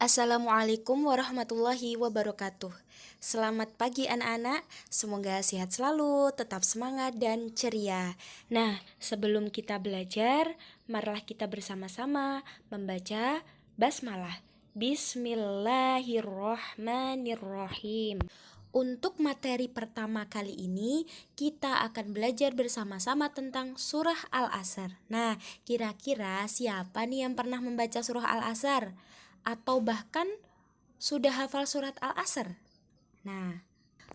Assalamualaikum warahmatullahi wabarakatuh. Selamat pagi anak-anak, semoga sehat selalu, tetap semangat dan ceria. Nah, sebelum kita belajar, marilah kita bersama-sama membaca basmalah. Bismillahirrohmanirrohim. Untuk materi pertama kali ini, kita akan belajar bersama-sama tentang surah Al-Asr. Nah, kira-kira siapa nih yang pernah membaca surah Al-Asr? Atau bahkan sudah hafal surat Al-Asr? Nah,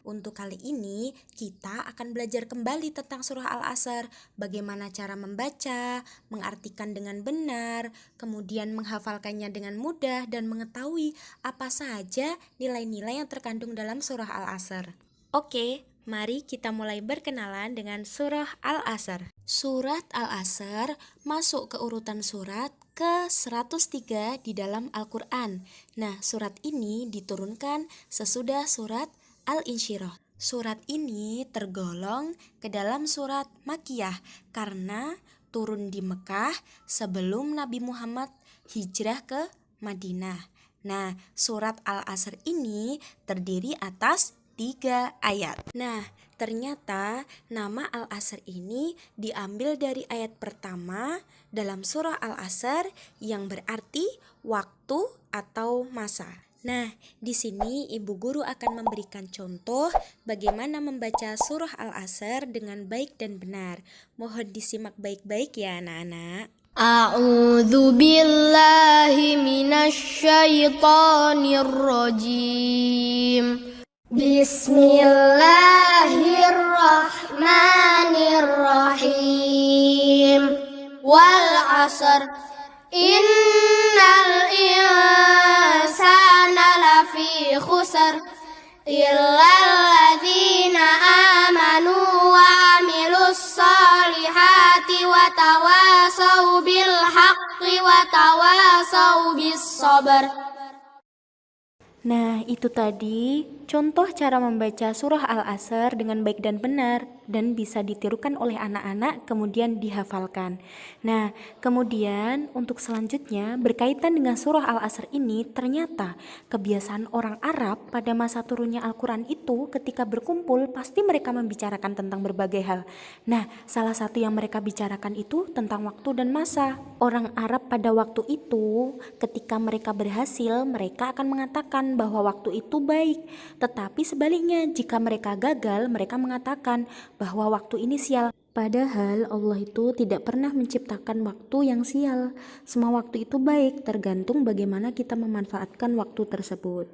untuk kali ini kita akan belajar kembali tentang surah Al-Asr, bagaimana cara membaca, mengartikan dengan benar, kemudian menghafalkannya dengan mudah dan mengetahui apa saja nilai-nilai yang terkandung dalam surah Al-Asr. Oke, mari kita mulai berkenalan dengan surah Al-Asr. Surat Al-Asr masuk ke urutan surat ke-103 di dalam Al-Quran. Nah, surat ini diturunkan sesudah surat Al-Insyirah. Surat ini tergolong ke dalam surat Makkiyah karena turun di Mekah sebelum Nabi Muhammad hijrah ke Madinah. Nah, surat Al-Asr ini terdiri atas 3 ayat. Nah, ternyata nama Al-Asr ini diambil dari ayat pertama dalam surah Al-Asr yang berarti waktu atau masa. Nah, di sini ibu guru akan memberikan contoh bagaimana membaca surah Al-Asr dengan baik dan benar. Mohon disimak baik-baik ya anak-anak. A'udzu billahi minasy syaithanir rajim. Bismillahirrahmanirrahim. Wal 'asr innal insana lafi khusr illal ladzina amanu wa 'amilus solihati wa tawasau bil haqqi wa tawasau bis sabr. Nah, itu tadi contoh cara membaca surah Al-Asr dengan baik dan benar dan bisa ditirukan oleh anak-anak kemudian dihafalkan. Nah, kemudian untuk selanjutnya berkaitan dengan surah Al-Asr ini, ternyata kebiasaan orang Arab pada masa turunnya Al-Quran itu ketika berkumpul pasti mereka membicarakan tentang berbagai hal. Nah, salah satu yang mereka bicarakan itu tentang waktu dan masa. Orang Arab pada waktu itu ketika mereka berhasil, mereka akan mengatakan bahwa waktu itu baik. Tetapi sebaliknya, jika mereka gagal, mereka mengatakan bahwa waktu ini sial. Padahal Allah itu tidak pernah menciptakan waktu yang sial. Semua waktu itu baik, tergantung bagaimana kita memanfaatkan waktu tersebut.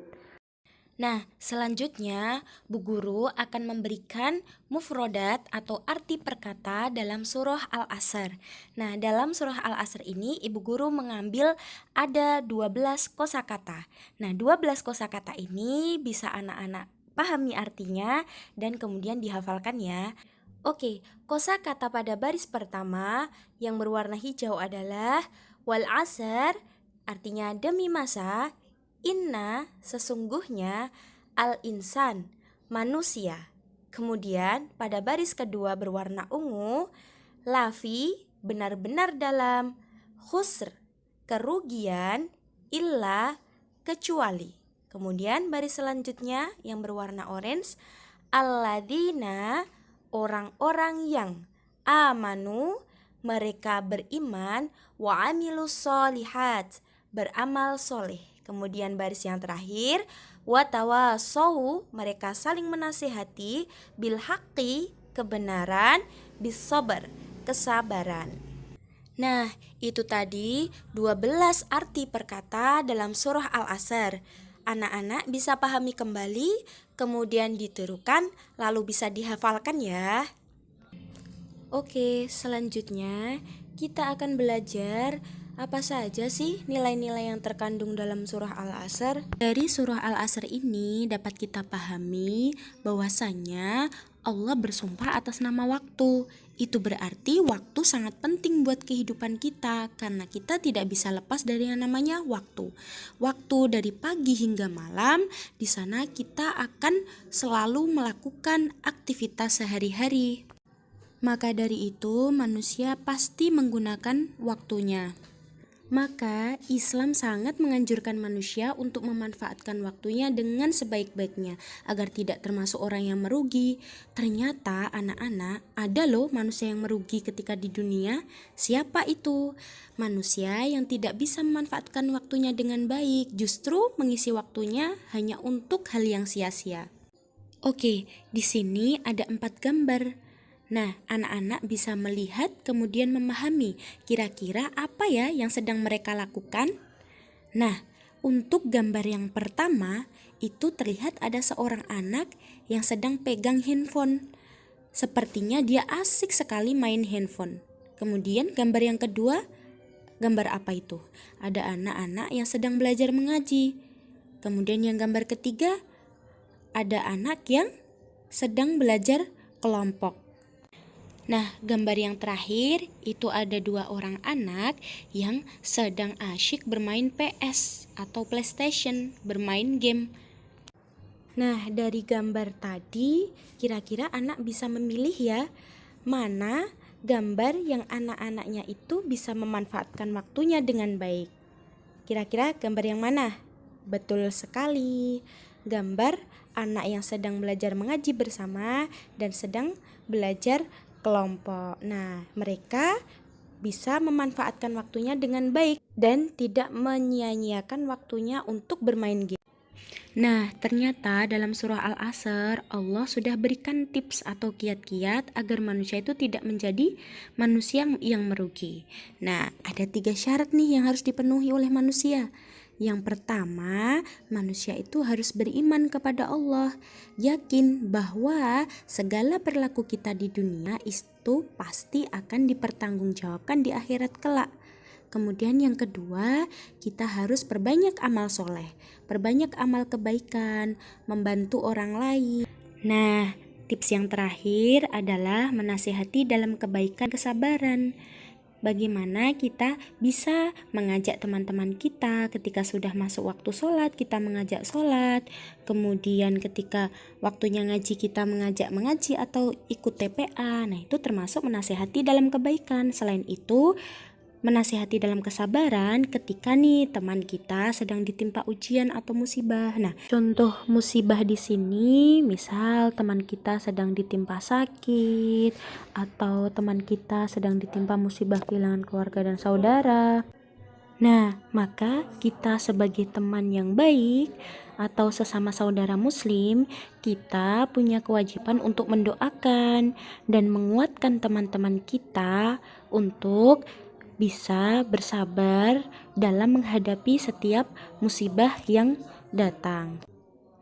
Nah, selanjutnya Bu Guru akan memberikan mufrodat atau arti perkata dalam surah Al-Asr. Nah, dalam surah Al-Asr ini Ibu Guru mengambil ada 12 kosakata. Nah, 12 kosakata ini bisa anak-anak pahami artinya dan kemudian dihafalkan ya. Oke, kosakata pada baris pertama yang berwarna hijau adalah wal asr, artinya demi masa. Inna, sesungguhnya, al-insan, manusia. Kemudian pada baris kedua berwarna ungu, lafi, benar-benar dalam, khusr, kerugian, illa, kecuali. Kemudian baris selanjutnya yang berwarna orange, alladzina, orang-orang yang, amanu, mereka beriman, wa amilus solihat, beramal soleh. Kemudian baris yang terakhir, watawasau, mereka saling menasihati, bil haqqi, kebenaran, bis sabar, kesabaran. Nah, itu tadi 12 arti perkata dalam surah Al-Asr. Anak-anak bisa pahami kembali, kemudian ditirukan, lalu bisa dihafalkan ya. Oke, selanjutnya kita akan belajar apa saja sih nilai-nilai yang terkandung dalam surah Al-Asr? Dari surah Al-Asr ini dapat kita pahami bahwasanya Allah bersumpah atas nama waktu. Itu berarti waktu sangat penting buat kehidupan kita karena kita tidak bisa lepas dari yang namanya waktu. Waktu dari pagi hingga malam, di sana kita akan selalu melakukan aktivitas sehari-hari. Maka dari itu manusia pasti menggunakan waktunya. Maka Islam sangat menganjurkan manusia untuk memanfaatkan waktunya dengan sebaik-baiknya agar tidak termasuk orang yang merugi. Ternyata anak-anak, ada loh manusia yang merugi ketika di dunia. Siapa itu? Manusia yang tidak bisa memanfaatkan waktunya dengan baik, justru mengisi waktunya hanya untuk hal yang sia-sia. Oke, di sini ada 4 gambar. Nah, anak-anak bisa melihat kemudian memahami kira-kira apa ya yang sedang mereka lakukan. Nah, untuk gambar yang pertama itu terlihat ada seorang anak yang sedang pegang handphone. Sepertinya dia asik sekali main handphone. Kemudian gambar yang kedua, gambar apa itu? Ada anak-anak yang sedang belajar mengaji. Kemudian yang gambar ketiga, ada anak yang sedang belajar kelompok. Nah, gambar yang terakhir itu ada 2 orang anak yang sedang asyik bermain PS atau PlayStation, bermain game. Nah, dari gambar tadi kira-kira anak bisa memilih ya, mana gambar yang anak-anaknya itu bisa memanfaatkan waktunya dengan baik. Kira-kira gambar yang mana? Betul sekali, gambar anak yang sedang belajar mengaji bersama dan sedang belajar kelompok. Nah, mereka bisa memanfaatkan waktunya dengan baik dan tidak menyia-nyiakan waktunya untuk bermain game. Nah, ternyata dalam surah Al-Asr Allah sudah berikan tips atau kiat-kiat agar manusia itu tidak menjadi manusia yang merugi. Nah, ada 3 syarat nih yang harus dipenuhi oleh manusia. Yang pertama, manusia itu harus beriman kepada Allah, yakin bahwa segala perilaku kita di dunia itu pasti akan dipertanggungjawabkan di akhirat kelak. Kemudian yang kedua, kita harus perbanyak amal soleh, perbanyak amal kebaikan, membantu orang lain. Nah, tips yang terakhir adalah menasihati dalam kebaikan kesabaran. Bagaimana kita bisa mengajak teman-teman kita ketika sudah masuk waktu sholat, kita mengajak sholat. Kemudian ketika waktunya ngaji, kita mengajak mengaji atau ikut TPA. Nah, itu termasuk menasihati dalam kebaikan. Selain itu, menasihati dalam kesabaran ketika nih teman kita sedang ditimpa ujian atau musibah. Nah, contoh musibah di sini misal teman kita sedang ditimpa sakit atau teman kita sedang ditimpa musibah kehilangan keluarga dan saudara. Nah, maka kita sebagai teman yang baik atau sesama saudara muslim, kita punya kewajiban untuk mendoakan dan menguatkan teman-teman kita untuk bisa bersabar dalam menghadapi setiap musibah yang datang.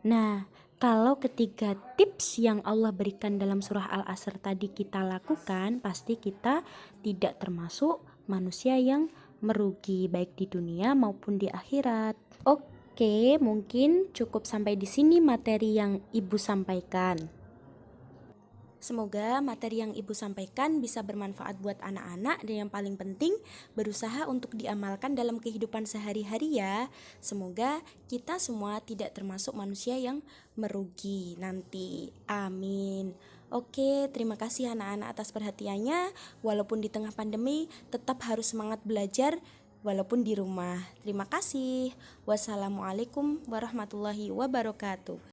Nah, kalau ketiga tips yang Allah berikan dalam surah Al-Asr tadi kita lakukan, pasti kita tidak termasuk manusia yang merugi baik di dunia maupun di akhirat. Oke, mungkin cukup sampai di sini materi yang Ibu sampaikan. Semoga materi yang Ibu sampaikan bisa bermanfaat buat anak-anak dan yang paling penting berusaha untuk diamalkan dalam kehidupan sehari-hari ya. Semoga kita semua tidak termasuk manusia yang merugi nanti. Amin. Oke, terima kasih anak-anak atas perhatiannya. Walaupun di tengah pandemi tetap harus semangat belajar walaupun di rumah. Terima kasih. Wassalamualaikum warahmatullahi wabarakatuh.